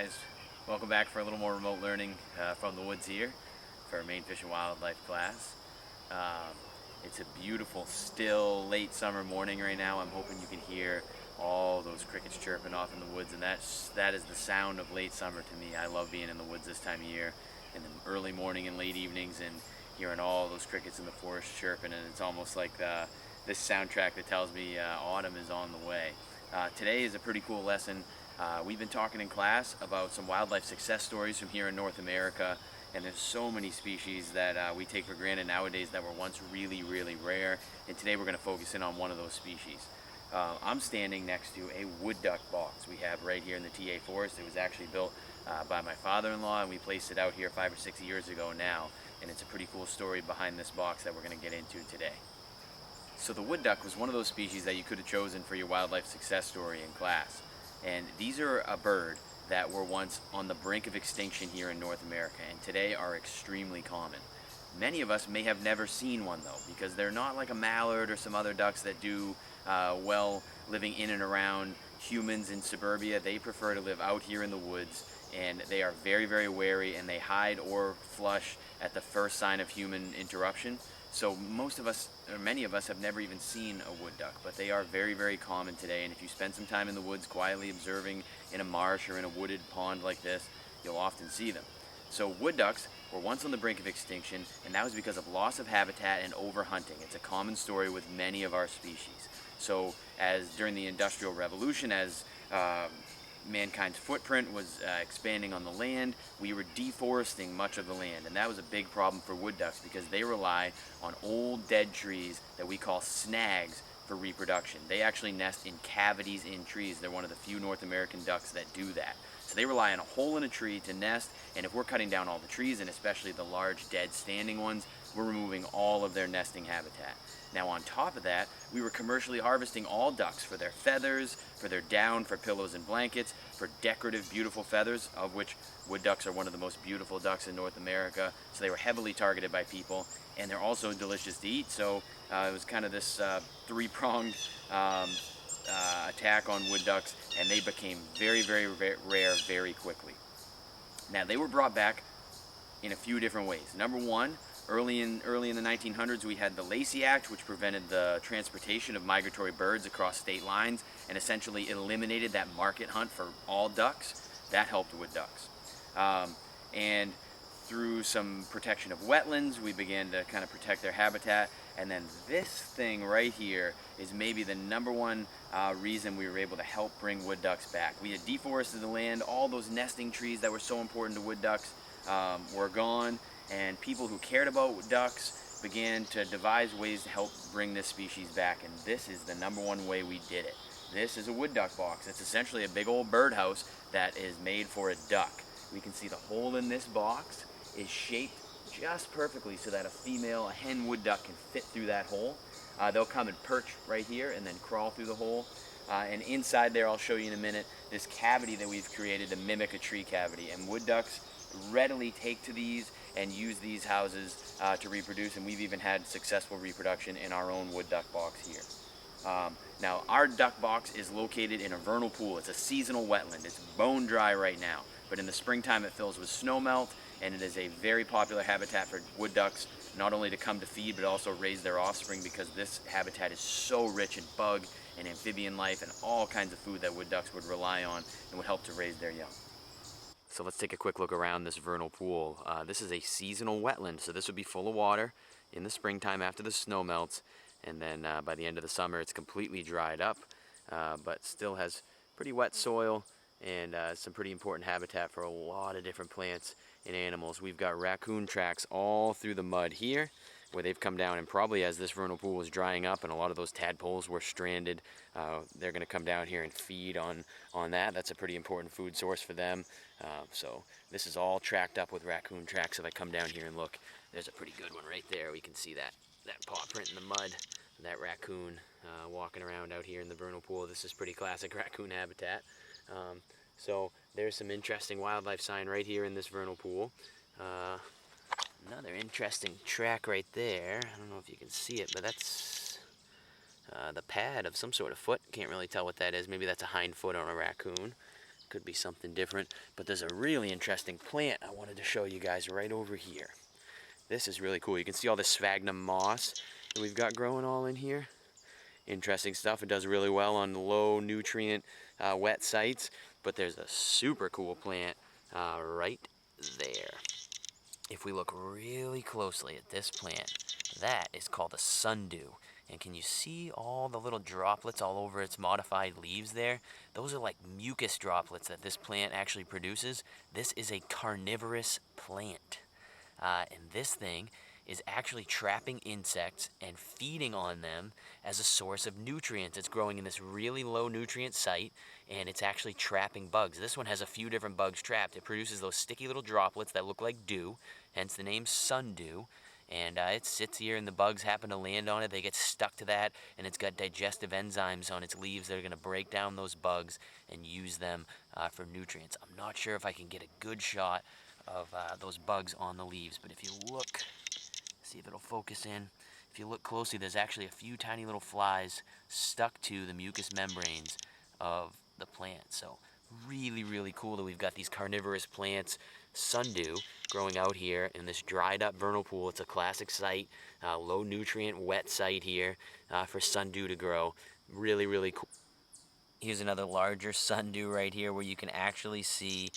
guys, welcome back for a little more remote learning from the woods here for our main fish and wildlife class. Um, it's a beautiful, still, late summer morning right now. I'm hoping you can hear all those crickets chirping off in the woods, and that is the sound of late summer to me. I love being in the woods this time of year, in the early morning and late evenings, and hearing all those crickets in the forest chirping, and it's almost like this soundtrack that tells me autumn is on the way. Today is a pretty cool lesson. We've been talking in class about some wildlife success stories from here in North America, and there's so many species that we take for granted nowadays that were once really, really rare, and today we're going to focus in on one of those species. I'm standing next to a wood duck box we have right here in the TA Forest. It was actually built by my father-in-law, and we placed it out here 5 or 6 years ago now, and it's a pretty cool story behind this box that we're going to get into today. So the wood duck was one of those species that you could have chosen for your wildlife success story in class. And these are a bird that were once on the brink of extinction here in North America and today are extremely common. Many of us may have never seen one though, because they're not like a mallard or some other ducks that do well living in and around humans in suburbia. They prefer to live out here in the woods, and they are very, very wary, and they hide or flush at the first sign of human interruption. So most of us, or many of us, have never even seen a wood duck, but they are very, very common today. And if you spend some time in the woods quietly observing in a marsh or in a wooded pond like this, you'll often see them. So wood ducks were once on the brink of extinction, and that was because of loss of habitat and overhunting. It's a common story with many of our species. So as during the Industrial Revolution, as mankind's footprint was expanding on the land, we were deforesting much of the land, and that was a big problem for wood ducks because they rely on old dead trees that we call snags for reproduction. They actually nest in cavities in trees. They're one of the few North American ducks that do that. So they rely on a hole in a tree to nest, and if we're cutting down all the trees, and especially the large dead standing ones, we're removing all of their nesting habitat. Now on top of that, we were commercially harvesting all ducks for their feathers, for their down, for pillows and blankets, for decorative, beautiful feathers, of which wood ducks are one of the most beautiful ducks in North America. So they were heavily targeted by people, and they're also delicious to eat. So it was kind of this three-pronged attack on wood ducks, and they became very, very rare very quickly. Now they were brought back in a few different ways. Number one, early in the 1900s, we had the Lacey Act, which prevented the transportation of migratory birds across state lines and essentially eliminated that market hunt for all ducks. That helped wood ducks. And through some protection of wetlands, we began to kind of protect their habitat. And then this thing right here is maybe the number one reason we were able to help bring wood ducks back. We had deforested the land. All those nesting trees that were so important to wood ducks were gone, and people who cared about ducks began to devise ways to help bring this species back, and this is the number one way we did it. This is a wood duck box. It's essentially a big old birdhouse that is made for a duck. We can see the hole in this box is shaped just perfectly so that a hen wood duck can fit through that hole. They'll come and perch right here and then crawl through the hole. And inside there, I'll show you in a minute, this cavity that we've created to mimic a tree cavity. And wood ducks readily take to these and use these houses to reproduce, and we've even had successful reproduction in our own wood duck box here. Now our duck box is located in a vernal pool. It's a seasonal wetland. It's bone dry right now, but in the springtime it fills with snow melt, and it is a very popular habitat for wood ducks, not only to come to feed but also raise their offspring, because this habitat is so rich in bug and amphibian life and all kinds of food that wood ducks would rely on and would help to raise their young. So let's take a quick look around this vernal pool. This is a seasonal wetland, so this would be full of water in the springtime after the snow melts, and then by the end of the summer it's completely dried up, but still has pretty wet soil and some pretty important habitat for a lot of different plants and animals. We've got raccoon tracks all through the mud here, where they've come down, and probably as this vernal pool was drying up and a lot of those tadpoles were stranded, they're going to come down here and feed on that. That's a pretty important food source for them. So this is all tracked up with raccoon tracks. If I come down here and look, there's a pretty good one right there. We can see that paw print in the mud, that raccoon walking around out here in the vernal pool. This is pretty classic raccoon habitat. So there's some interesting wildlife sign right here in this vernal pool. Another interesting track right there. I don't know if you can see it, but that's the pad of some sort of foot. Can't really tell what that is. Maybe that's a hind foot on a raccoon. could be something different. But there's a really interesting plant I wanted to show you guys right over here. This is really cool. You can see all the sphagnum moss that we've got growing all in here. Interesting stuff. It does really well on low nutrient wet sites. But there's a super cool plant right there. If we look really closely at this plant, that is called a sundew. And can you see all the little droplets all over its modified leaves there? Those are like mucus droplets that this plant actually produces. This is a carnivorous plant. And this thing is actually trapping insects and feeding on them as a source of nutrients. It's growing in this really low nutrient site, and it's actually trapping bugs. This one has a few different bugs trapped. It produces those sticky little droplets that look like dew, hence the name sundew. And it sits here and the bugs happen to land on it. They get stuck to that, and it's got digestive enzymes on its leaves that are going to break down those bugs and use them for nutrients. I'm not sure if I can get a good shot of those bugs on the leaves, but if you look, see if it'll focus in. If you look closely, there's actually a few tiny little flies stuck to the mucous membranes of the plant. So really, really cool that we've got these carnivorous plants, sundew, growing out here in this dried up vernal pool. It's a classic site, low nutrient, wet site here for sundew to grow. Really, really cool. Here's another larger sundew right here where you can actually see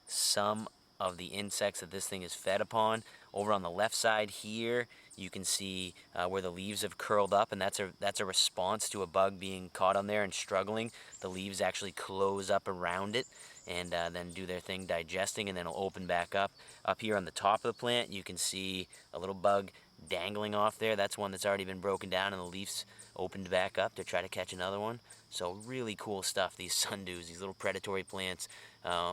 some of the insects that this thing is fed upon. Over on the left side here, you can see where the leaves have curled up, and that's a response to a bug being caught on there and struggling. The leaves actually close up around it and then do their thing digesting, and then it'll open back up. Up here on the top of the plant, you can see a little bug dangling off there. That's one that's already been broken down, and the leaves opened back up to try to catch another one. So really cool stuff, these sundews, these little predatory plants.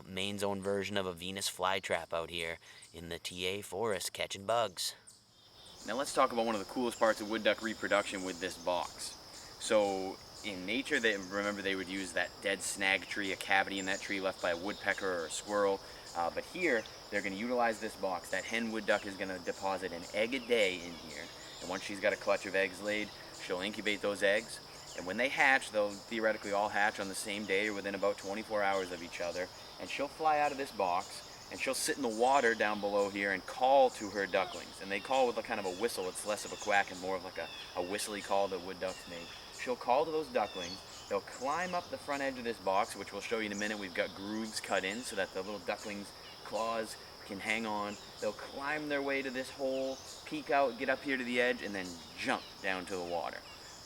Maine's own version of a Venus flytrap out here in the TA forest catching bugs. Now let's talk about one of the coolest parts of wood duck reproduction with this box. So in nature, remember they would use that dead snag tree, a cavity in that tree left by a woodpecker or a squirrel. But here, they're going to utilize this box. That hen wood duck is going to deposit an egg a day in here. And once she's got a clutch of eggs laid, she'll incubate those eggs. And when they hatch, they'll theoretically all hatch on the same day or within about 24 hours of each other. And she'll fly out of this box, and she'll sit in the water down below here and call to her ducklings. And they call with a kind of a whistle. It's less of a quack and more of like a whistly call that wood ducks make. She'll call to those ducklings. They'll climb up the front edge of this box, which we'll show you in a minute. We've got grooves cut in so that the little ducklings' claws can hang on. They'll climb their way to this hole, peek out, get up here to the edge, and then jump down to the water.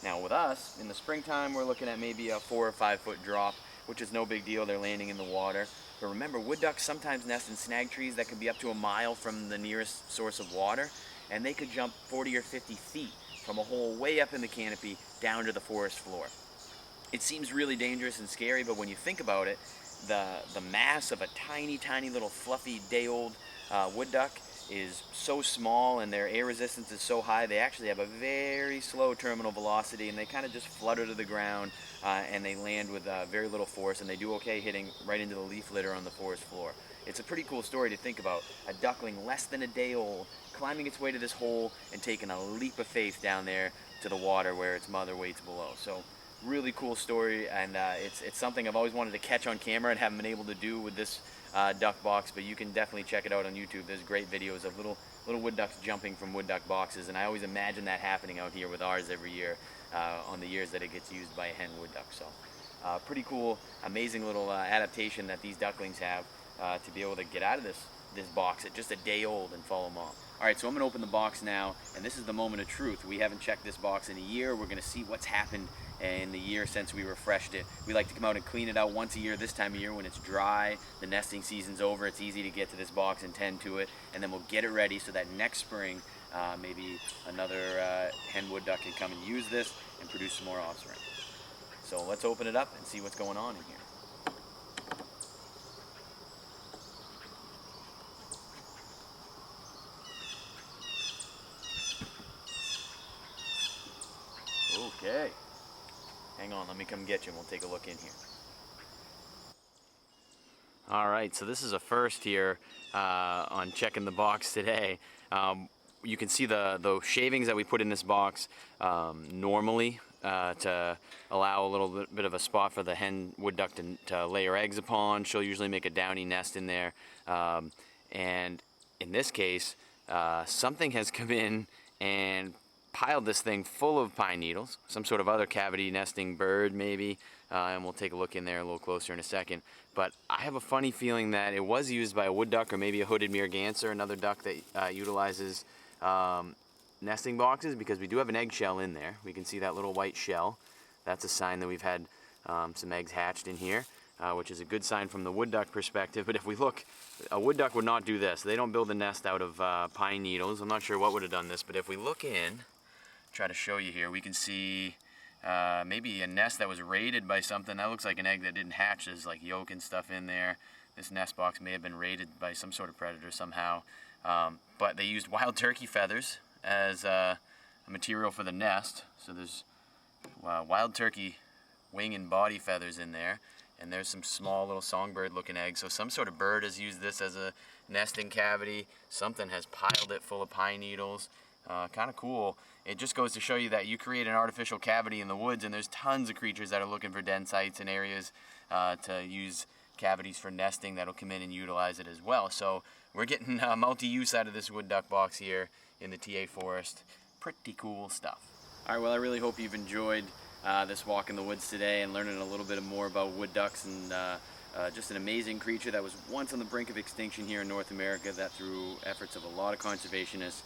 Now with us, in the springtime, we're looking at maybe a 4 or 5 foot drop, which is no big deal. They're landing in the water. But remember, wood ducks sometimes nest in snag trees that can be up to a mile from the nearest source of water, and they could jump 40 or 50 feet from a hole way up in the canopy down to the forest floor. It seems really dangerous and scary, but when you think about it, the mass of a tiny, tiny little fluffy day-old wood duck is so small, and their air resistance is so high, they actually have a very slow terminal velocity, and they kind of just flutter to the ground, and they land with very little force, and they do okay hitting right into the leaf litter on the forest floor. It's a pretty cool story to think about. A duckling less than a day old climbing its way to this hole and taking a leap of faith down there to the water where its mother waits below. So really cool story, and it's something I've always wanted to catch on camera and haven't been able to do with this duck box, but you can definitely check it out on YouTube. There's great videos of little wood ducks jumping from wood duck boxes, and I always imagine that happening out here with ours every year on the years that it gets used by a hen wood duck. So pretty cool, amazing little adaptation that these ducklings have to be able to get out of this box at just a day old and follow mom. Alright, so I'm going to open the box now, and this is the moment of truth. We haven't checked this box in a year. We're going to see what's happened in the year since we refreshed it. We like to come out and clean it out once a year this time of year when it's dry, the nesting season's over, it's easy to get to this box and tend to it, and then we'll get it ready so that next spring maybe another hen wood duck can come and use this and produce some more offspring. So let's open it up and see what's going on in here. Okay, hang on, let me come get you and we'll take a look in here. Alright, so this is a first here on checking the box today. You can see the shavings that we put in this box normally to allow a little bit of a spot for the hen wood duck to lay her eggs upon. She'll usually make a downy nest in there. And in this case, something has come in and piled this thing full of pine needles, some sort of other cavity nesting bird maybe, and we'll take a look in there a little closer in a second. But I have a funny feeling that it was used by a wood duck or maybe a hooded merganser, another duck that utilizes nesting boxes, because we do have an eggshell in there. We can see that little white shell. That's a sign that we've had some eggs hatched in here, which is a good sign from the wood duck perspective. But if we look, a wood duck would not do this. They don't build a nest out of pine needles. I'm not sure what would have done this, but if we look in, try to show you here, we can see maybe a nest that was raided by something. That looks like an egg that didn't hatch. There's like yolk and stuff in there. This nest box may have been raided by some sort of predator somehow. But they used wild turkey feathers as a material for the nest. So there's wild turkey wing and body feathers in there, and there's some small little songbird looking eggs. So some sort of bird has used this as a nesting cavity. Something has piled it full of pine needles. Kind of cool. It just goes to show you that you create an artificial cavity in the woods, and there's tons of creatures that are looking for den sites and areas to use cavities for nesting that'll come in and utilize it as well. So we're getting multi-use out of this wood duck box here in the TA forest. Pretty cool stuff. All right, well, I really hope you've enjoyed this walk in the woods today and learning a little bit more about wood ducks, and just an amazing creature that was once on the brink of extinction here in North America, that through efforts of a lot of conservationists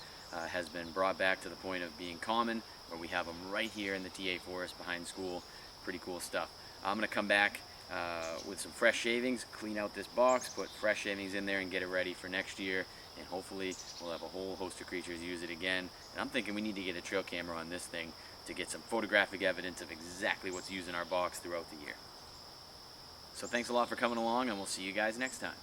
has been brought back to the point of being common, where we have them right here in the TA forest behind school. Pretty cool stuff. I'm going to come back with some fresh shavings, clean out this box, put fresh shavings in there and get it ready for next year, and hopefully we'll have a whole host of creatures use it again. And I'm thinking we need to get a trail camera on this thing to get some photographic evidence of exactly what's used in our box throughout the year. So thanks a lot for coming along, and we'll see you guys next time.